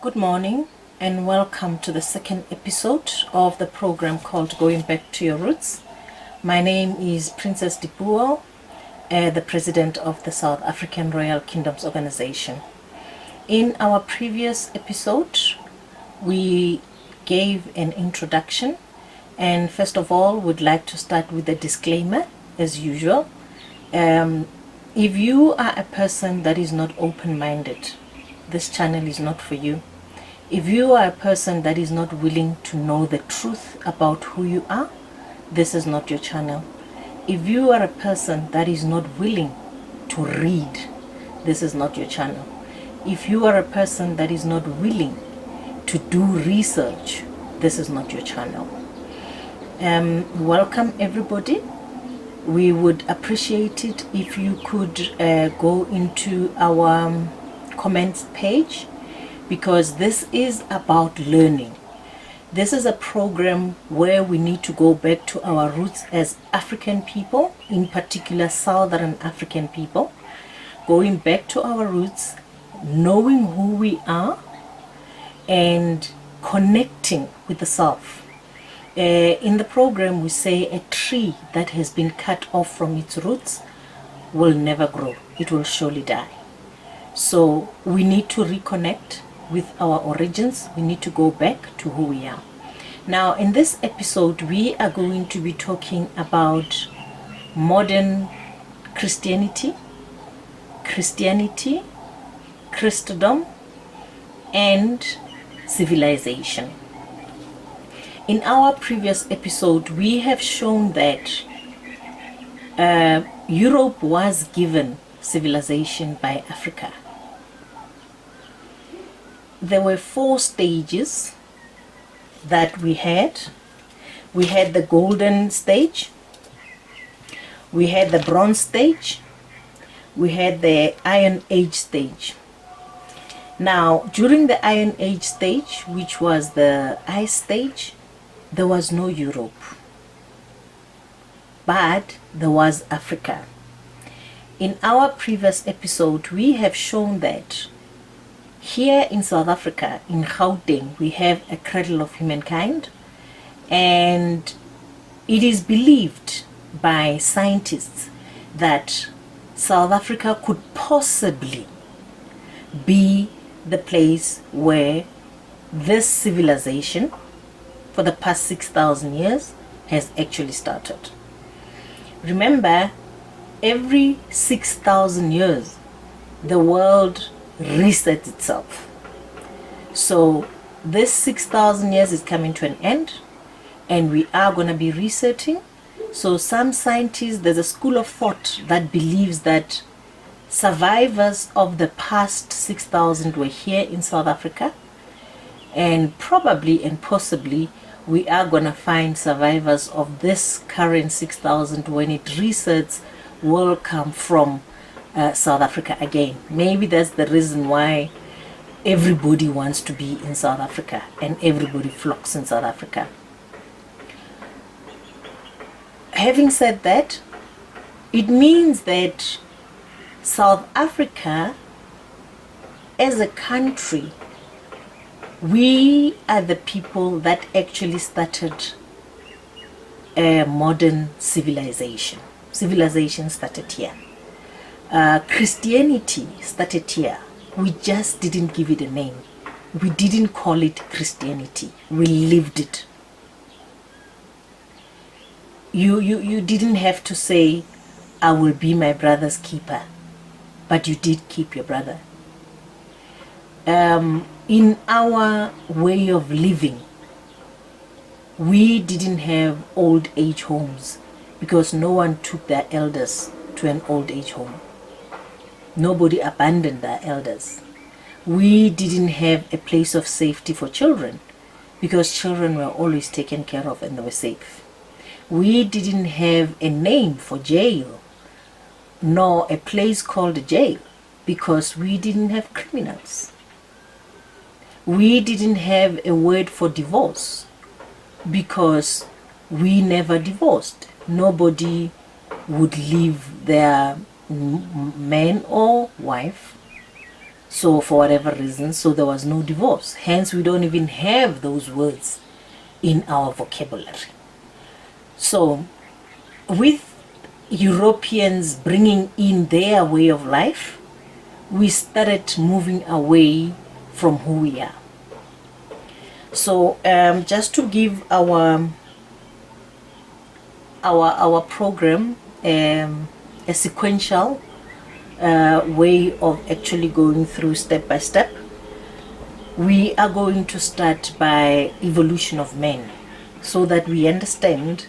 Good morning and welcome to the second episode of the program called Going Back to Your Roots. My name is Princess Dipuo, the President of the South African Royal Kingdoms Organization. In our previous episode, we gave an introduction, and first of all, we'd like to start with a disclaimer as usual. If you are a person that is not open-minded, this channel is not for you. If you are a person that is not willing to know the truth about who you are, this is not your channel. If you are a person that is not willing to read, this is not your channel. If you are a person that is not willing to do research, this is not your channel. Welcome everybody. We would appreciate it if you could go into our comments page, because this is about learning. This is a program where we need to go back to our roots as African people, in particular Southern African people, going back to our roots, knowing who we are and connecting with the self. In the program we say a tree that has been cut off from its roots will never grow. It will surely die. So we need to reconnect with our origins. We need to go back to who we are. Now in this episode we are going to be talking about modern Christianity, Christendom, and civilization. In our previous episode, we have shown that Europe was given civilization by Africa. There were 4 stages that we had. We had the golden stage, we had the bronze stage, we had the iron age stage. Now, during the iron age stage, which was the ice stage, there was no Europe, but there was Africa. In our previous episode, we have shown that here in South Africa, in Gauteng, we have a cradle of humankind, and it is believed by scientists that South Africa could possibly be the place where this civilization for the past 6,000 years has actually started. Remember, every 6,000 years the world resets itself. So this 6,000 years is coming to an end, and we are going to be resetting. So some scientists, there's a school of thought that believes that survivors of the past 6,000 were here in South Africa, and probably and possibly we are going to find survivors of this current 6,000 when it resets will come from South Africa again. Maybe that's the reason why everybody wants to be in South Africa and everybody flocks in South Africa. Having said that, it means that South Africa as a country, we are the people that actually started a modern civilization. Civilization started here. Christianity started here. We just didn't give it a name. We didn't call it Christianity. We lived it. You didn't have to say, I will be my brother's keeper, but you did keep your brother. In our way of living, we didn't have old age homes because no one took their elders to an old age home. Nobody abandoned their elders. We didn't have a place of safety for children because children were always taken care of and they were safe. We didn't have a name for jail, nor a place called a jail, because we didn't have criminals. We didn't have a word for divorce because we never divorced. Nobody would leave their man or wife So for whatever reason, so there was no divorce. Hence, we don't even have those words in our vocabulary. So with Europeans bringing in their way of life, we started moving away from who we are. So just to give our program a sequential way of actually going through step by step, we are going to start by evolution of man, so that we understand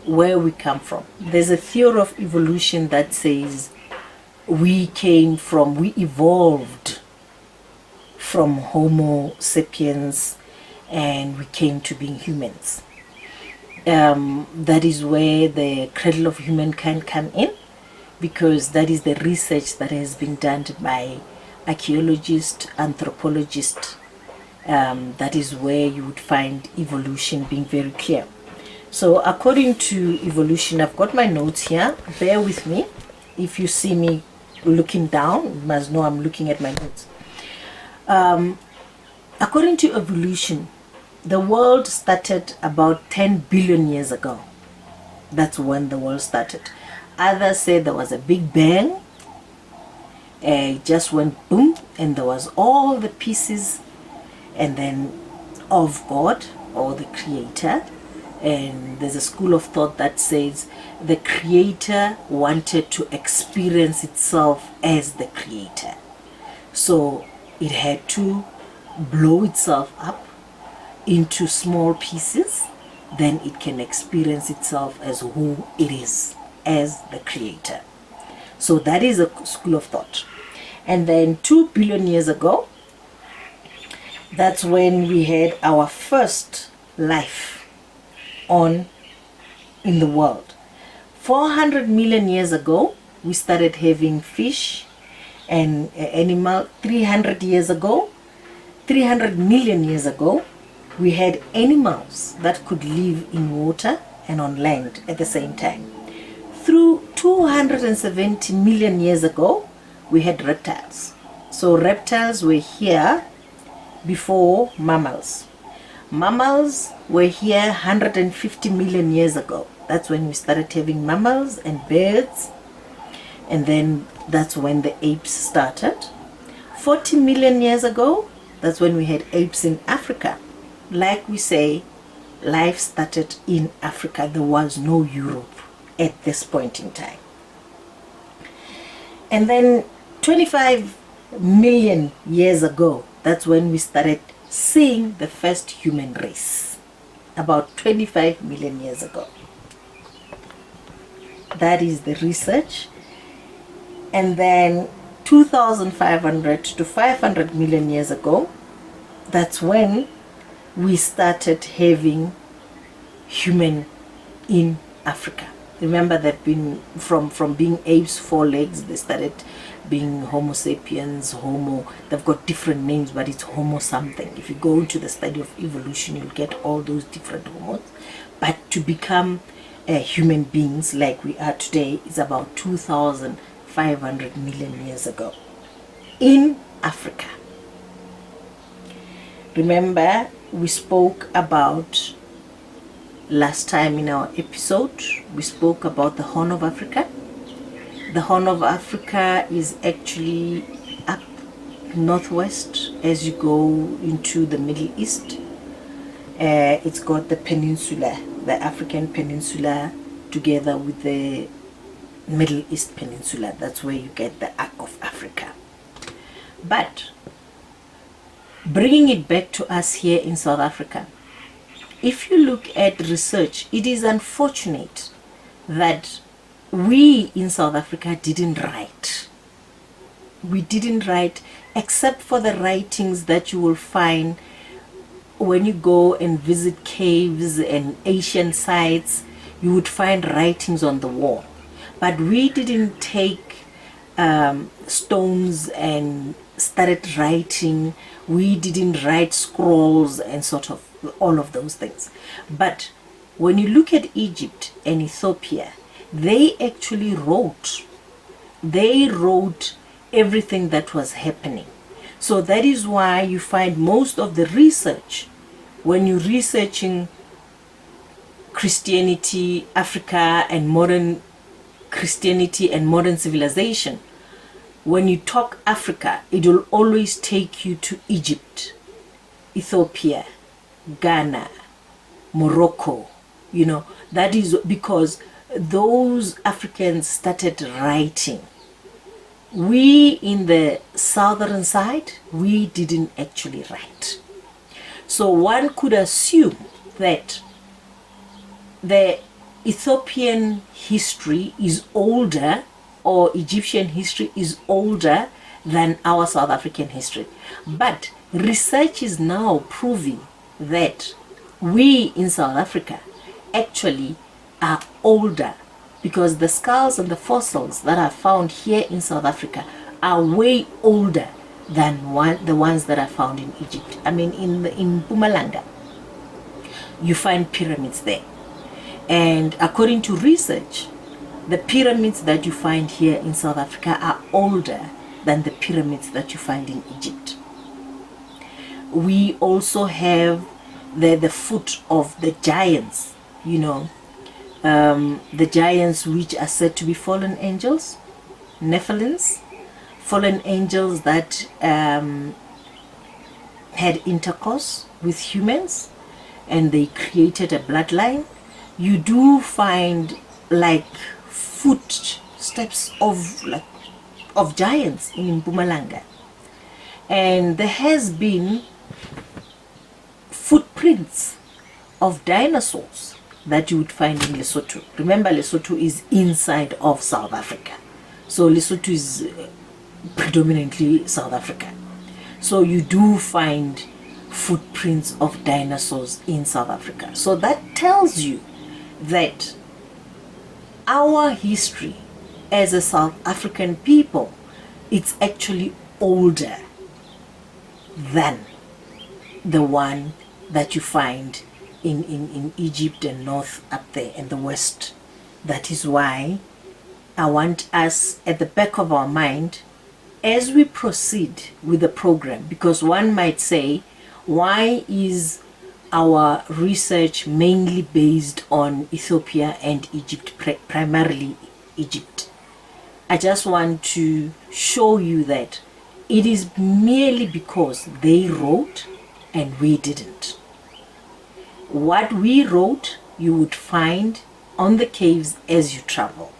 where we come from. There's a theory of evolution that says we evolved from Homo sapiens and we came to being humans. That is where the cradle of humankind come in, because that is the research that has been done by archaeologists, anthropologists. That is where you would find evolution being very clear. So according to evolution, I've got my notes here. Bear with me. If you see me looking down, you must know I'm looking at my notes. According to evolution, the world started about 10 billion years ago. That's when the world started. Others say there was a big bang. It just went boom, and there was all the pieces and then of God or the Creator. And there's a school of thought that says the Creator wanted to experience itself as the Creator. So it had to blow itself up into small pieces, then it can experience itself as who it is, as the Creator. So that is a school of thought. And then 2 billion years ago, that's when we had our first life in the world. 400 million years ago, we started having fish and animal. 300 million years ago, we had animals that could live in water and on land at the same time. Through 270 million years ago, we had reptiles. So reptiles were here before mammals. Mammals were here 150 million years ago. That's when we started having mammals and birds. And then that's when the apes started. 40 million years ago, that's when we had apes in Africa. Like we say, life started in Africa. There was no Europe at this point in time. And then 25 million years ago, that's when we started seeing the first human race. About 25 million years ago. That is the research. And then 2,500 to 500 million years ago, that's when we started having human in Africa. Remember, they've been from being apes, 4 legs, they started being Homo sapiens, they've got different names, but it's Homo something. If you go into the study of evolution, you'll get all those different Homos. But to become human beings like we are today is about 2,500 million years ago in Africa. Remember, we spoke about last time in our episode, we spoke about the Horn of Africa. The Horn of Africa is actually up northwest as you go into the Middle East. It's got the peninsula, the African peninsula, together with the Middle East peninsula. That's where you get the Arc of Africa. But bringing it back to us here in South Africa, if you look at research, it is unfortunate that we in South Africa didn't write. We didn't write, except for the writings that you will find when you go and visit caves and ancient sites. You would find writings on the wall. But we didn't take stones and started writing. We didn't write scrolls and sort of all of those things. But when you look at Egypt and Ethiopia, they actually wrote. They wrote everything that was happening. So that is why you find most of the research, when you're researching Christianity, Africa, and modern Christianity and modern civilization, when you talk Africa, it will always take you to Egypt, Ethiopia, Ghana, Morocco. That is because those Africans started writing. We in the southern side, we didn't actually write. So one could assume that the Ethiopian history is older, or Egyptian history is older than our South African history. But research is now proving that we in South Africa actually are older, because the skulls and the fossils that are found here in South Africa are way older than the ones that are found in Egypt. I mean, in Mpumalanga, you find pyramids there. And according to research, the pyramids that you find here in South Africa are older than the pyramids that you find in Egypt. We also have the foot of the giants, the giants which are said to be fallen angels, Nephilims, fallen angels that had intercourse with humans, and they created a bloodline. You do find like footsteps of giants in Mpumalanga, and there has been footprints of dinosaurs that you would find in Lesotho. Remember, Lesotho is inside of South Africa, so Lesotho is predominantly South Africa. So you do find footprints of dinosaurs in South Africa. So that tells you that our history as a South African people, it's actually older than the one that you find in Egypt and north up there in the west. That is why I want us at the back of our mind as we proceed with the program, because one might say, why is our research mainly based on Ethiopia and Egypt, primarily Egypt? I just want to show you that it is merely because they wrote and we didn't. What we wrote, you would find on the caves as you travel.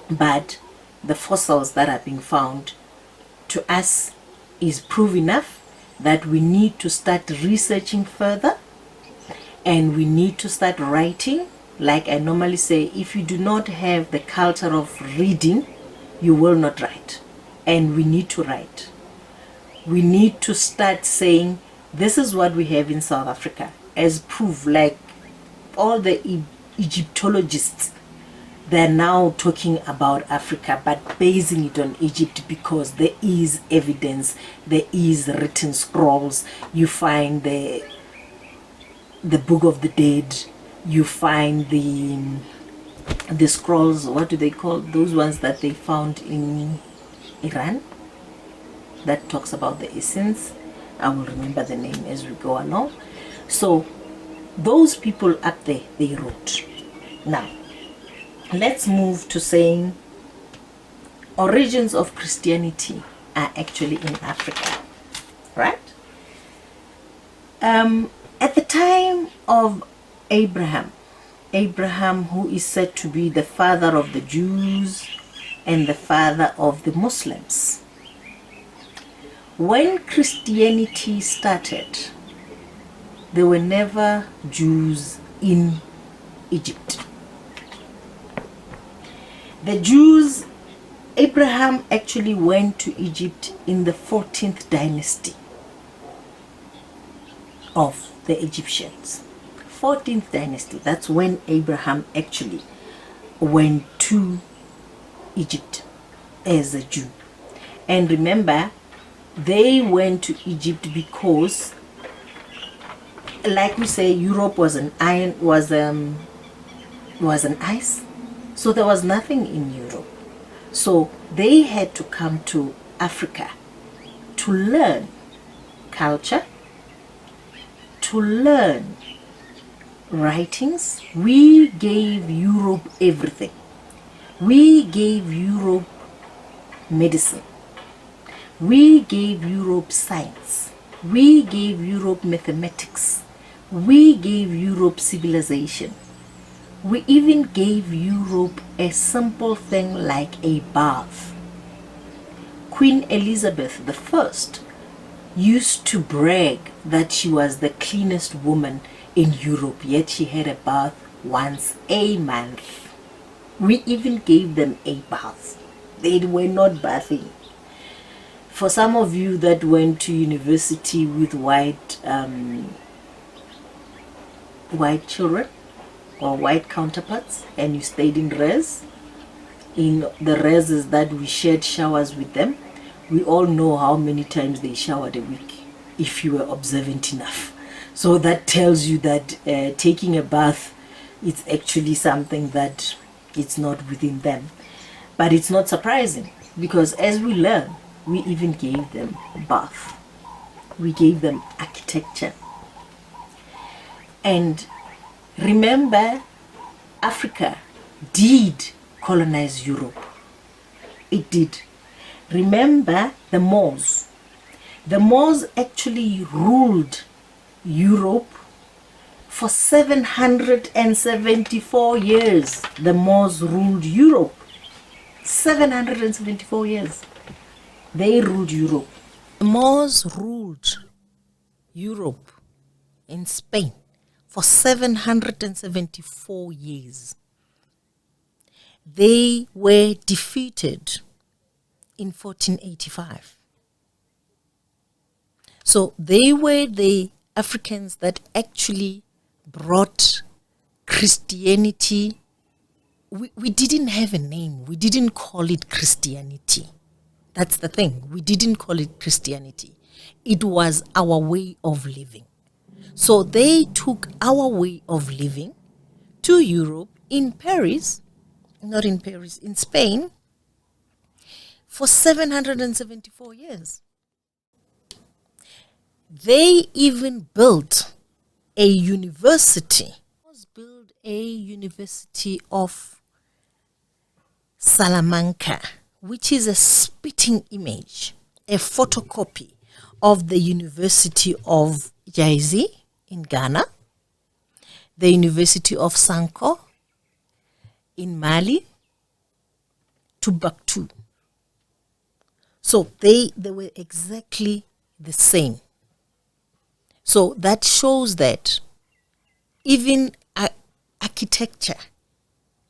But the fossils that are being found to us is proof enough that we need to start researching further, and we need to start writing. Like I normally say, if you do not have the culture of reading, you will not write. And we need to write. We need to start saying, this is what we have in South Africa as proof. Like all the Egyptologists, they're now talking about Africa, but basing it on Egypt, because there is evidence, there is written scrolls. You find the Book of the Dead, you find the scrolls, what do they call those ones that they found in Iran, that talks about the essence. I will remember the name as we go along. So those people up there, they wrote. Now let's move to saying origins of Christianity are actually in Africa, right? At the time of Abraham, who is said to be the father of the Jews and the father of the Muslims, when Christianity started, there were never Jews in Egypt. The Jews, Abraham actually went to Egypt in the 14th dynasty of the Egyptians. 14th dynasty, that's when Abraham actually went to Egypt as a Jew. And remember, they went to Egypt because, like we say, Europe was an ice, so there was nothing in Europe. So they had to come to Africa to learn culture, to learn writings. We gave Europe everything. We gave Europe medicine. We gave Europe science. We gave Europe mathematics. We gave Europe civilization. We even gave Europe a simple thing like a bath. Queen Elizabeth I used to brag that she was the cleanest woman in Europe, yet she had a bath once a month. We even gave them a bath. They were not bathing. For some of you that went to university with white children or white counterparts, and you stayed in the reses that we shared showers with them, we all know how many times they showered a week, if you were observant enough. So that tells you that taking a bath is actually something that it's not within them. But it's not surprising, because as we learn, we even gave them bath. We gave them architecture. And remember, Africa did colonize Europe. It did. Remember the Moors. The Moors actually ruled Europe for 774 years. The Moors ruled Europe. 774 years. They ruled Europe. The Moors ruled Europe in Spain for 774 years. They were defeated in 1485. So they were the Africans that actually brought Christianity. We didn't have a name. We didn't call it Christianity. That's the thing. We didn't call it Christianity. It was our way of living. So they took our way of living to Europe, in Spain, for 774 years. They even built a university. Built a university of Salamanca, which is a spitting image, a photocopy of the University of Jaizi in Ghana, the University of Sanko in Mali, Timbuktu. So they were exactly the same. So that shows that even architecture,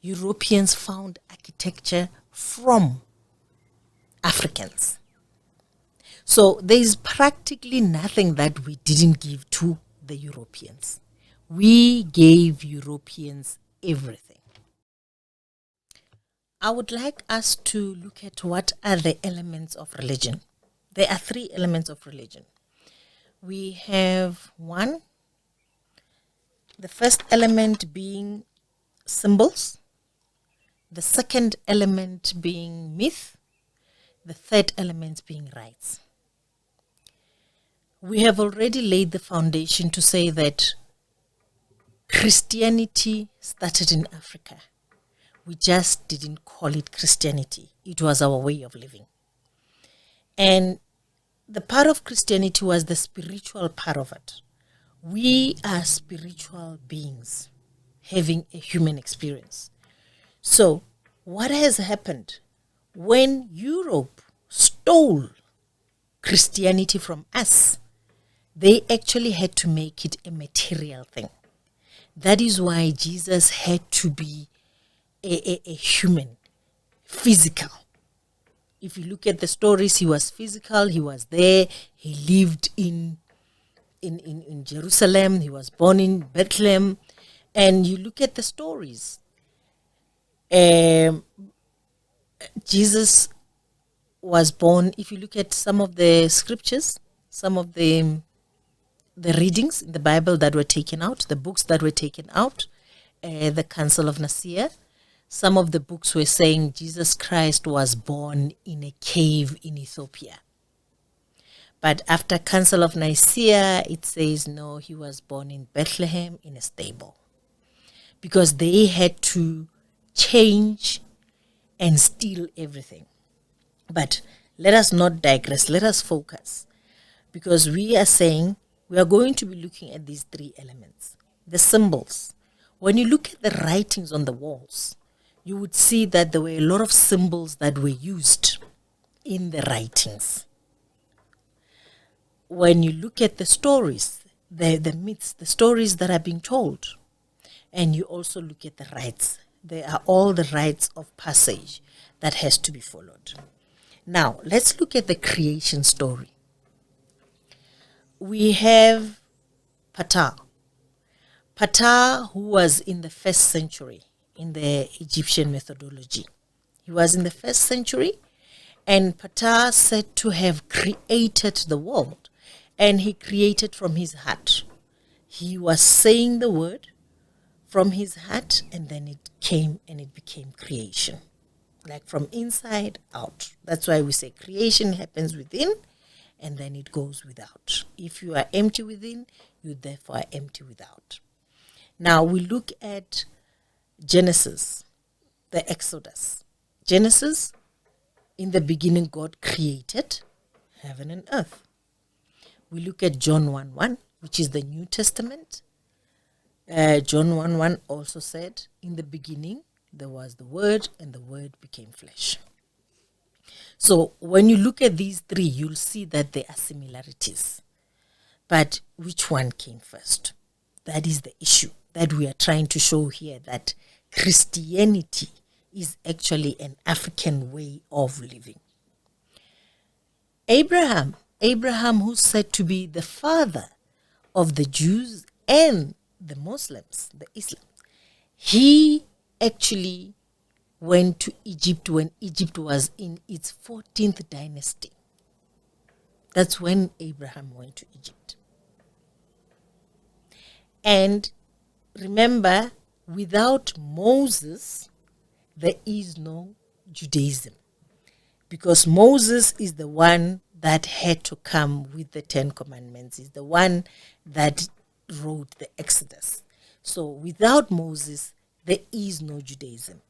Europeans found architecture from Africans. So there is practically nothing that we didn't give to the Europeans. We gave Europeans everything. I would like us to look at what are the elements of religion. There are 3 elements of religion. We have 1, the first element being symbols, the second element being myth, the third element being rites. We have already laid the foundation to say that Christianity started in Africa. We just didn't call it Christianity. It was our way of living. And the part of Christianity was the spiritual part of it. We are spiritual beings having a human experience. So what has happened when Europe stole Christianity from us? They actually had to make it a material thing. That is why Jesus had to be a human, physical. If you look at the stories, he was physical, he was there, he lived in Jerusalem, he was born in Bethlehem. And you look at the stories, Jesus was born. If you look at some of the scriptures, some of the readings in the Bible that were taken out, the books that were taken out, the Council of Nicaea, some of the books were saying Jesus Christ was born in a cave in Ethiopia. But after Council of Nicaea, it says no, he was born in Bethlehem in a stable. Because they had to change and steal everything. But let us not digress, let us focus. Because we are saying we are going to be looking at these three elements. The symbols. When you look at the writings on the walls, you would see that there were a lot of symbols that were used in the writings. When you look at the stories, the myths, the stories that are being told, and you also look at the rites, there are all the rites of passage that has to be followed. Now, let's look at the creation story. We have Ptah. Ptah, who was in the 1st century in the Egyptian methodology. He was in the 1st century, and Ptah said to have created the world, and he created from his heart. He was saying the word from his heart, and then it came and it became creation. Like from inside out. That's why we say creation happens within, and then it goes without. If you are empty within, you therefore are empty without. Now we look at Genesis, the Exodus. Genesis, in the beginning God created heaven and earth. We look at John 1:1, which is the New Testament. John 1:1 also said, in the beginning there was the Word, and the Word became flesh. So when you look at these three, you'll see that there are similarities. But which one came first? That is the issue that we are trying to show here, that Christianity is actually an African way of living. Abraham, who's said to be the father of the Jews and the Muslims, the Islam, he actually went to Egypt when Egypt was in its 14th dynasty. That's when Abraham went to Egypt. And remember, without Moses, there is no Judaism. Because Moses is the one that had to come with the 10 Commandments, is the one that wrote the Exodus. So without Moses, there is no Judaism.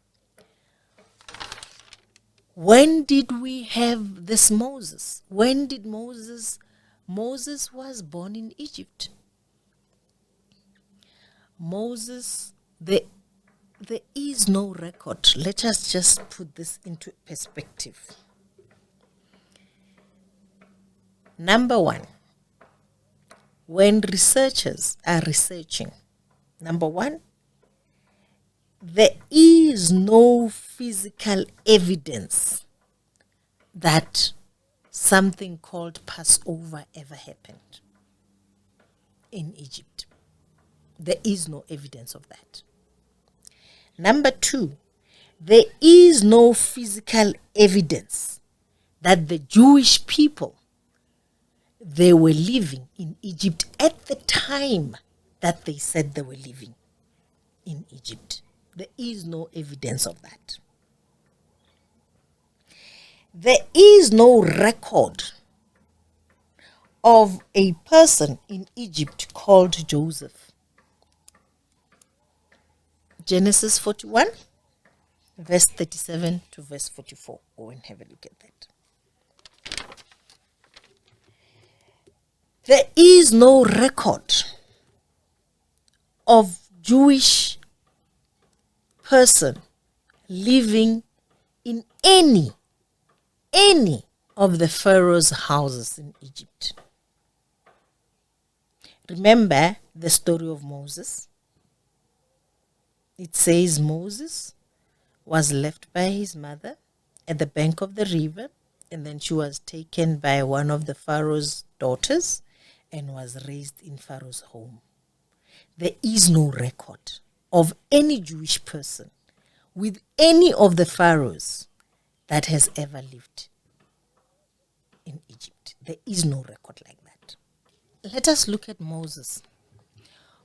When did we have this Moses? When did Moses was born in Egypt. Moses, there is no record. Let us just put this into perspective. Number one, when researchers are researching, number one, there is no physical evidence that something called Passover ever happened in Egypt. There is no evidence of that. Number two, there is no physical evidence that the Jewish people, they were living in Egypt at the time that they said they were living in Egypt. There is no evidence of that. There is no record of a person in Egypt called Joseph. Genesis 41, verse 37 to verse 44. Go and have a look at that. There is no record of Jewish person living in any of the Pharaoh's houses in Egypt. Remember the story of Moses? It says Moses was left by his mother at the bank of the river, and then she was taken by one of the Pharaoh's daughters and was raised in Pharaoh's home. There is no record of any Jewish person with any of the pharaohs that has ever lived in Egypt. There is no record like that. Let us look at Moses.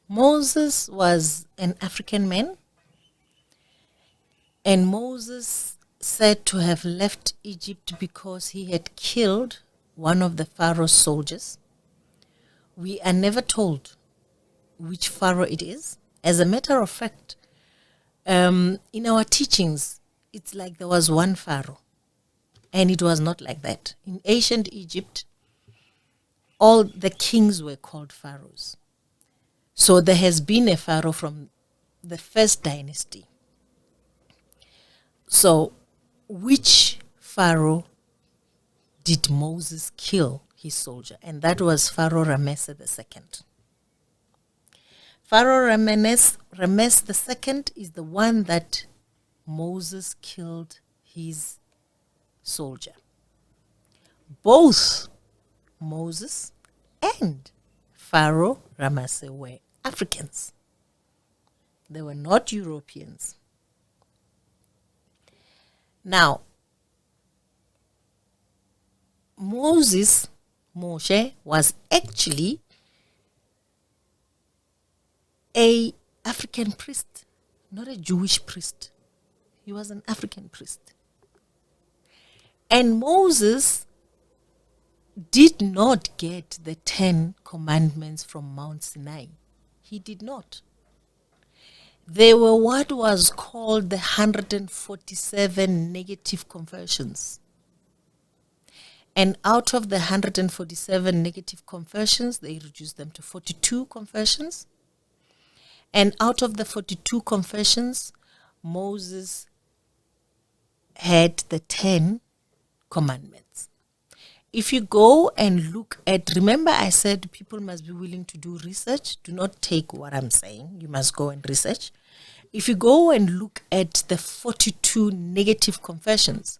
Moses was an African man, and Moses said to have left Egypt because he had killed one of the Pharaoh's soldiers. We are never told which Pharaoh it is. As a matter of fact, in our teachings, it's like there was one Pharaoh, and it was not like that. In ancient Egypt, all the kings were called pharaohs. So there has been a pharaoh from the first dynasty. So which pharaoh did Moses kill his soldier? And that was Pharaoh Ramesses II. Pharaoh Ramesses II is the one that Moses killed his soldier. Both Moses and Pharaoh Ramesses were Africans. They were not Europeans. Now, Moshe, was actually an African priest, not a Jewish priest. He was an African priest. And Moses did not get the 10 commandments from Mount Sinai. He did not. They were what was called the 147 negative confessions. And out of the 147 negative confessions, they reduced them to 42 confessions. And out of the 42 confessions, Moses had the 10 commandments. If you go and look at, remember I said people must be willing to do research. Do not take what I'm saying. You must go and research. If you go and look at the 42 negative confessions,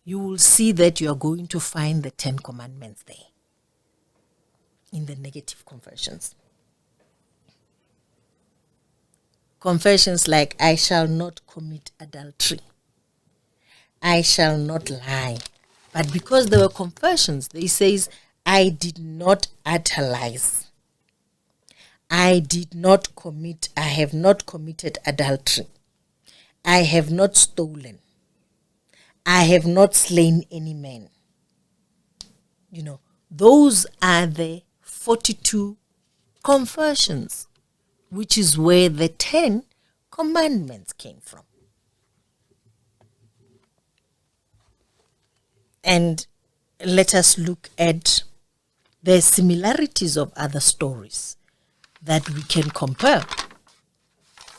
you will see that you are going to find the 10 commandments there in the negative confessions. Confessions like, I shall not commit adultery. I shall not lie. But because there were confessions, they says, I did not utterize. I have not committed adultery. I have not stolen. I have not slain any man. You know, those are the 42 confessions, which is where the 10 commandments came from. And let us look at the similarities of other stories that we can compare.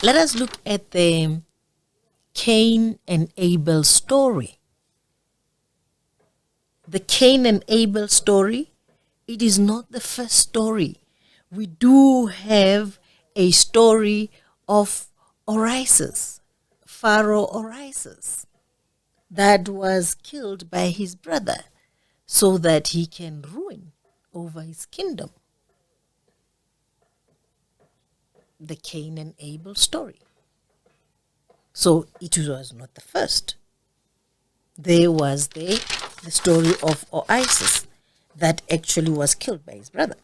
Let us look at the Cain and Abel story. The Cain and Abel story, it is not the first story. We do have a story of Orisis, Pharaoh Orisis, that was killed by his brother so that he can ruin over his kingdom. The Cain and Abel story. So it was not the first. There was the story of Orisis that actually was killed by his brother.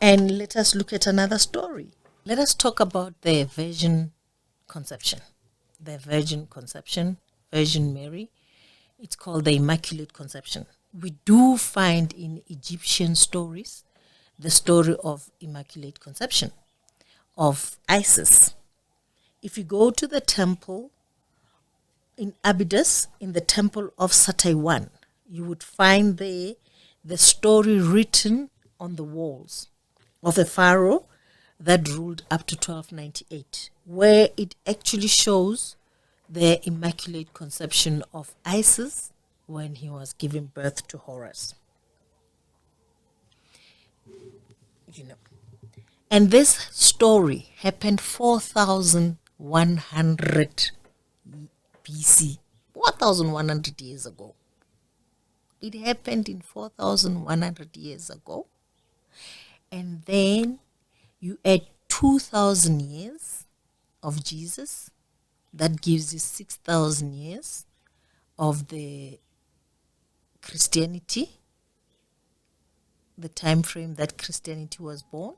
And let us look at another story. Let us talk about the virgin conception. The virgin conception, Virgin Mary. It's called the Immaculate Conception. We do find in Egyptian stories the story of Immaculate Conception, of Isis. If you go to the temple in Abydos, in the temple of Sataywan, you would find there the story written on the walls of a pharaoh that ruled up to 1298, where it actually shows the Immaculate Conception of Isis when he was giving birth to Horus. You know, and this story happened 4,100 BC, 4,100 years ago. It happened in 4,100 years ago. And then you add 2,000 years of Jesus. That gives you 6,000 years of the Christianity, the time frame that Christianity was born.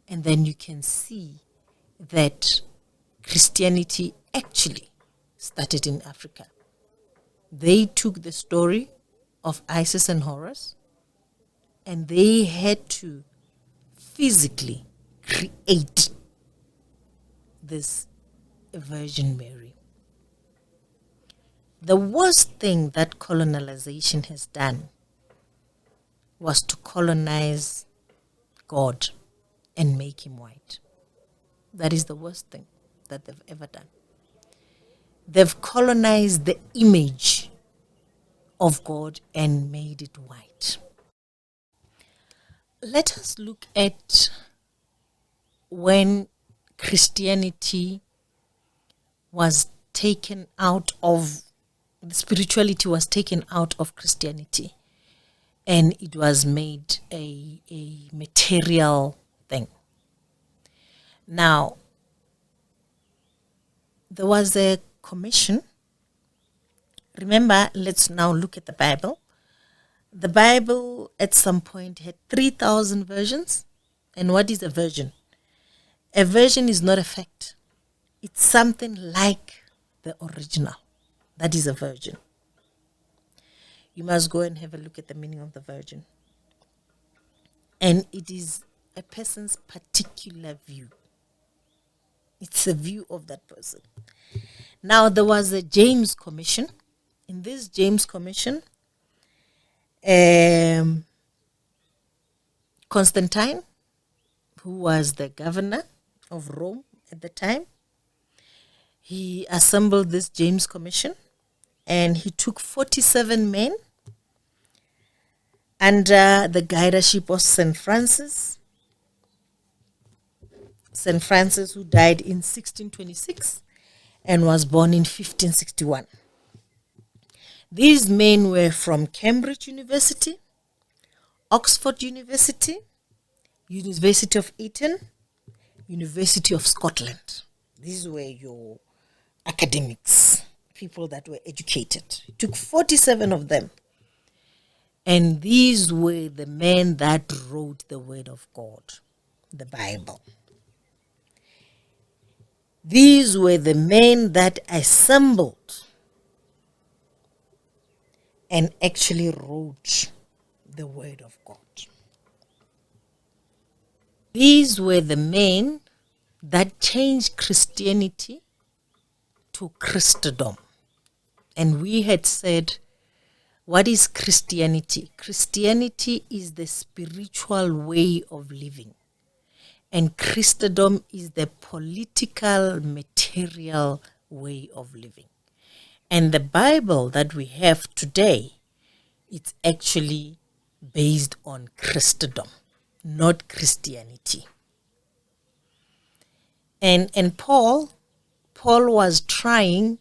And then you can see that Christianity actually started in Africa. They took the story of Isis and Horus, and they had to physically create this Virgin Mary. The worst thing that colonization has done was to colonize God and make him white. That is the worst thing that they've ever done. They've colonized the image of God and made it white. Let us look at when Christianity was taken out of, the spirituality was taken out of Christianity, and it was made a material thing. Now, there was a commission. Remember, let's now look at the Bible. The Bible at some point had 3,000 versions. And what is a version? A version is not a fact. It's something like the original. That is a version. You must go and have a look at the meaning of the virgin. And it is a person's particular view. It's a view of that person. Now, there was a James Commission. In this James Commission, Constantine, who was the governor of Rome at the time, he assembled this James Commission, and he took 47 men under the guideship of St. Francis. St. Francis, who died in 1626 and was born in 1561. These men were from Cambridge University, Oxford University, University of Eton, University of Scotland. These were your academics, people that were educated. It took 47 of them. And these were the men that wrote the Word of God, the Bible. These were the men that assembled and actually wrote the Word of God. These were the men that changed Christianity to Christendom. And we had said, what is Christianity? Christianity is the spiritual way of living. And Christendom is the political, material way of living. And the Bible that we have today, it's actually based on Christendom, not Christianity. And Paul was trying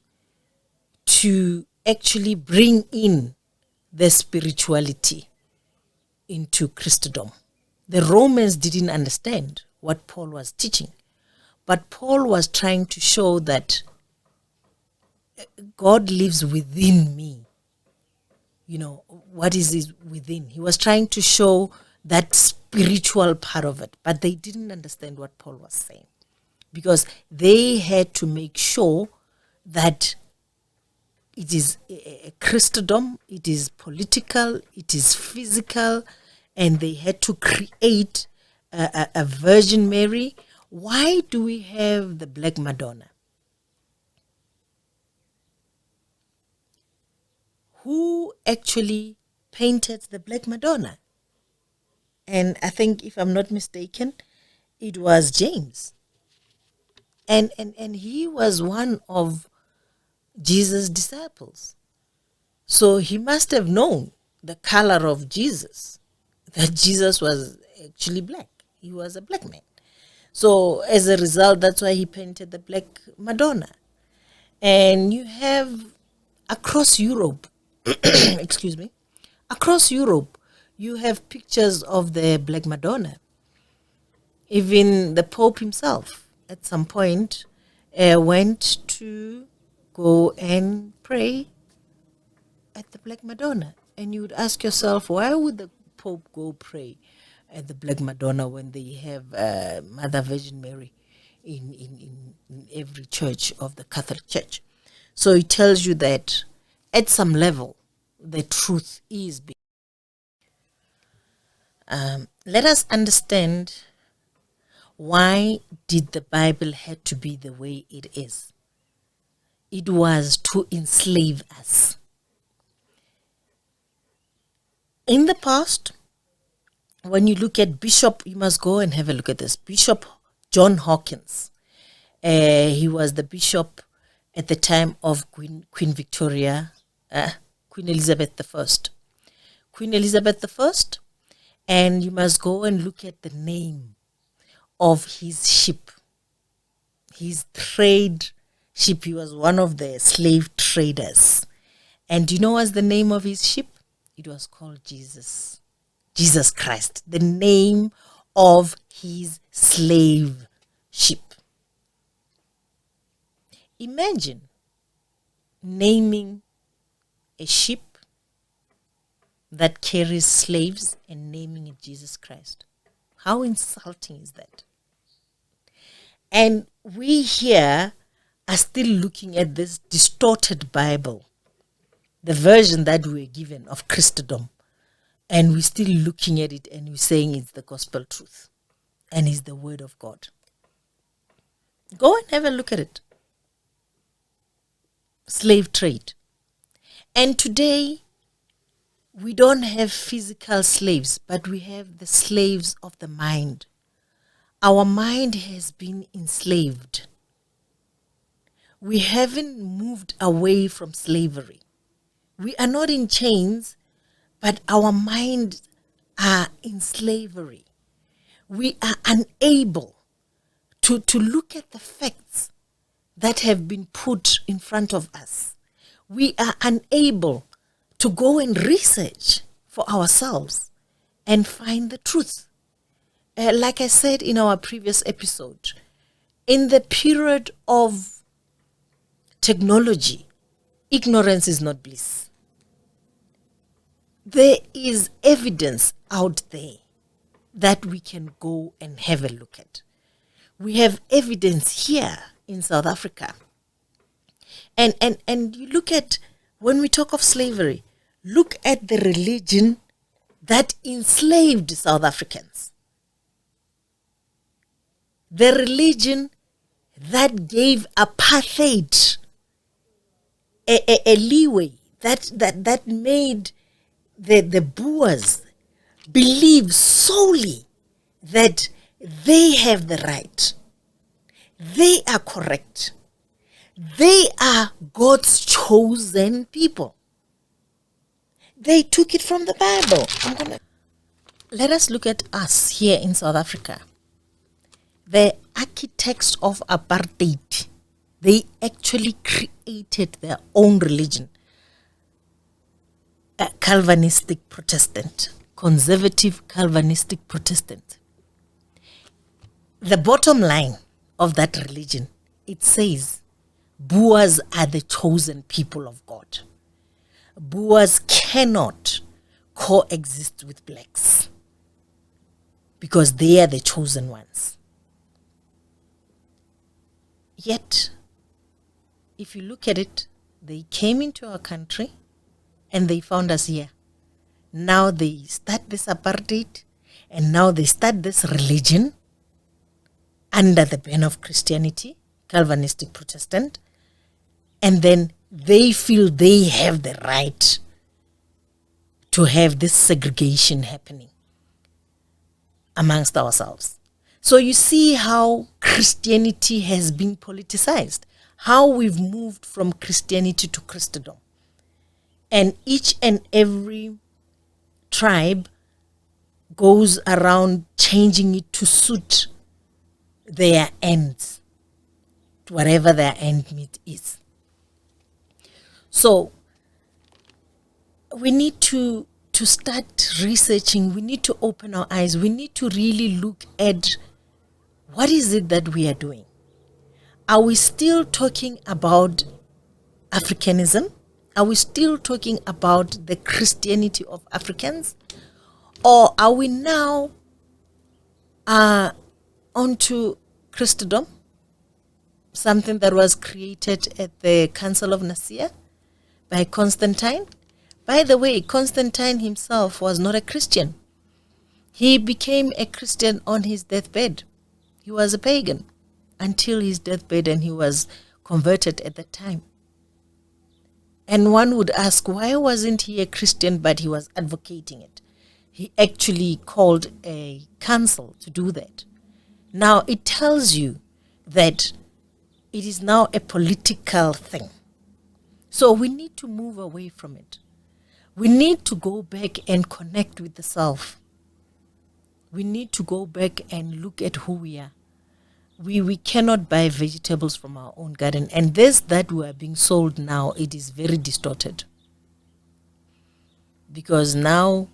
to actually bring in the spirituality into Christendom. The Romans didn't understand what Paul was teaching, but Paul was trying to show that God lives within me. You know, what is within? He was trying to show that spiritual part of it, but they didn't understand what Paul was saying, because they had to make sure that it is a Christendom, it is political, it is physical, and they had to create a Virgin Mary. Why do we have the Black Madonna? Who actually painted the Black Madonna? And I think, if I'm not mistaken, it was James. And he was one of Jesus' disciples. So he must have known the color of Jesus, that Jesus was actually black. He was a black man. So as a result, that's why he painted the Black Madonna. And you have across Europe, excuse me, across Europe, you have pictures of the Black Madonna. Even the Pope himself, at some point, went to go and pray at the Black Madonna. And you would ask yourself, why would the Pope go pray at the Black Madonna when they have Mother Virgin Mary in every church of the Catholic Church? So it tells you that at some level, the truth is. Let us understand, why did the Bible have to be the way it is? It was to enslave us. In the past, when you look at Bishop, you must go and have a look at this. Bishop John Hawkins. He was the bishop at the time of Queen Victoria, Queen Elizabeth I. Queen Elizabeth I, and you must go and look at the name of his ship, his trade ship. He was one of the slave traders. And do you know what's the name of his ship? It was called Jesus Christ, the name of his slave ship. Imagine naming a ship that carries slaves and naming it Jesus Christ. How insulting is that? And we here are still looking at this distorted Bible, the version that we were given of Christendom, and we're still looking at it and we're saying it's the gospel truth and it's the word of God. Go and have a look at it. Slave trade. And today, we don't have physical slaves, but we have the slaves of the mind. Our mind has been enslaved. We haven't moved away from slavery. We are not in chains, but our minds are in slavery. We are unable to look at the facts that have been put in front of us. We are unable to go and research for ourselves and find the truth. Like I said in our previous episode, in the period of technology, ignorance is not bliss. There is evidence out there that we can go and have a look at. We have evidence here in South Africa. And you look at, when we talk of slavery, look at the religion that enslaved South Africans. The religion that gave apartheid a leeway, that made the Boers believe solely that they have the right. They are correct. They are God's chosen people. They took it from the Bible. Let us look at us here in South Africa. The architects of apartheid, they actually created their own religion. A Calvinistic Protestant, conservative Calvinistic Protestant. The bottom line of that religion, it says, Boers are the chosen people of God. Boers cannot coexist with blacks because they are the chosen ones. Yet, if you look at it, they came into our country and they found us here. Now they start this apartheid, and now they start this religion under the ban of Christianity, Calvinistic Protestant, and then they feel they have the right to have this segregation happening amongst ourselves. So you see how Christianity has been politicized, how we've moved from Christianity to Christendom. And each and every tribe goes around changing it to suit their ends, whatever their end meet is. So we need to start researching. We need to open our eyes. We need to really look at what is it that we are doing. Are we still talking about Africanism? Are we still talking about the Christianity of Africans? Or are we now onto Christendom, something that was created at the Council of Nicaea by Constantine? By the way, Constantine himself was not a Christian. He became a Christian on his deathbed. He was a pagan until his deathbed, and he was converted at that time. And one would ask, why wasn't he a Christian but he was advocating it? He actually called a council to do that. Now it tells you that it is now a political thing. So we need to move away from it. We need to go back and connect with the self. We need to go back and look at who we are. We cannot buy vegetables from our own garden. And this that we are being sold now, it is very distorted. Because now,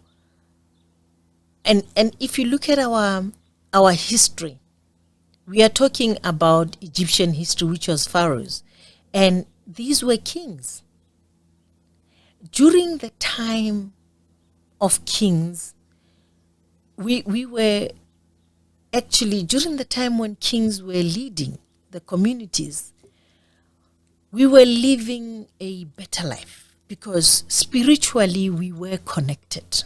and if you look at our history, we are talking about Egyptian history, which was pharaohs. And these were kings. During the time of kings, we were actually, during the time when kings were leading the communities, we were living a better life because spiritually we were connected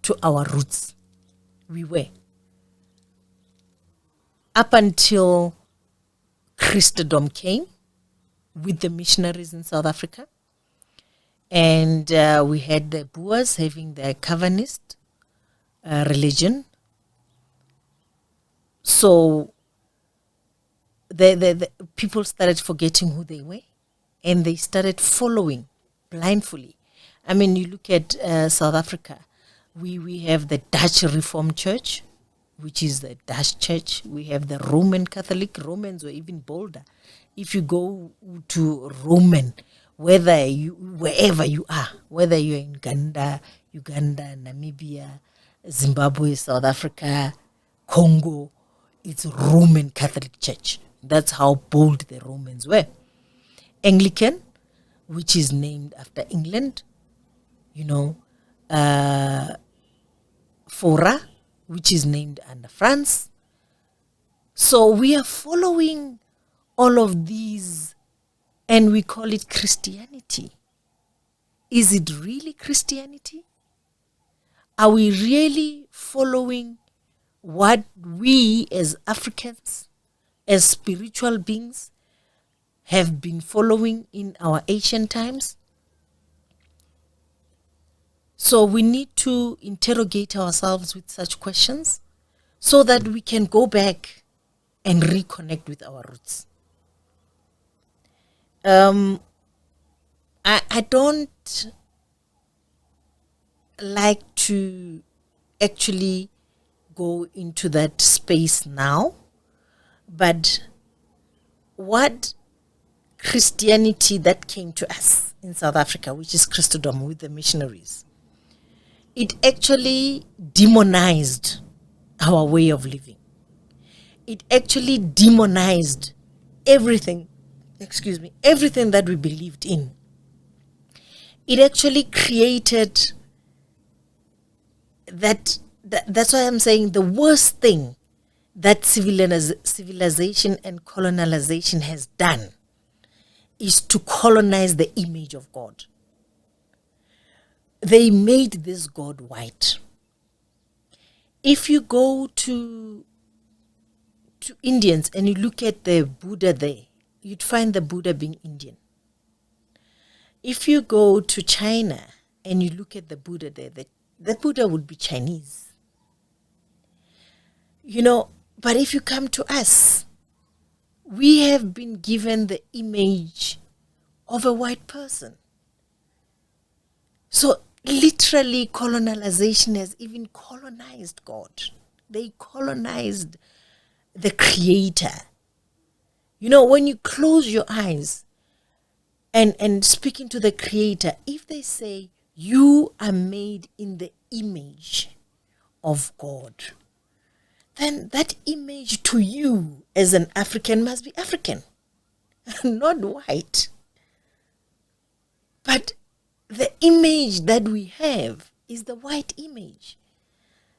to our roots. We were. Up until Christendom came with the missionaries in South Africa. And we had the Boers having their Calvinist religion. So the people started forgetting who they were, and they started following blindly. I mean, you look at South Africa, we have the Dutch Reformed Church, which is the Dutch church. We have the Roman Catholic. Romans were even bolder. If you go to Roman, wherever you are, whether you're in Uganda, Namibia, Zimbabwe, South Africa, Congo, it's Roman Catholic Church. That's how bold the Romans were. Anglican, which is named after England, Fora, which is named under France. So we are following all of these, and we call it Christianity. Is it really Christianity? Are we really following what we as Africans, as spiritual beings, have been following in our ancient times? So we need to interrogate ourselves with such questions so that we can go back and reconnect with our roots. I don't like to actually go into that space now, but what Christianity that came to us in South Africa, which is Christendom with the missionaries, it actually demonized our way of living. It actually demonized everything that we believed in. It actually created that's why I'm saying the worst thing that civilization and colonization has done is to colonize the image of God. They made this God white. If you go to Indians and you look at the Buddha there, you'd find the Buddha being Indian. If you go to China and you look at the Buddha there, the Buddha would be Chinese. But if you come to us, we have been given the image of a white person. So literally colonization has even colonized God. They colonized the Creator. When you close your eyes and speaking to the Creator, if they say you are made in the image of God, then that image to you as an African must be African, not white. But the image that we have is the white image.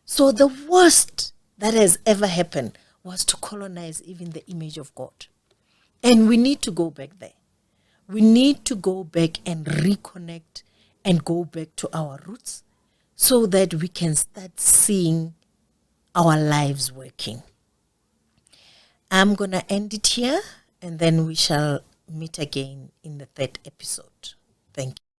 So the worst that has ever happened was to colonize even the image of God. And we need to go back there. We need to go back and reconnect and go back to our roots so that we can start seeing our lives working. I'm going to end it here, and then we shall meet again in the third episode. Thank you.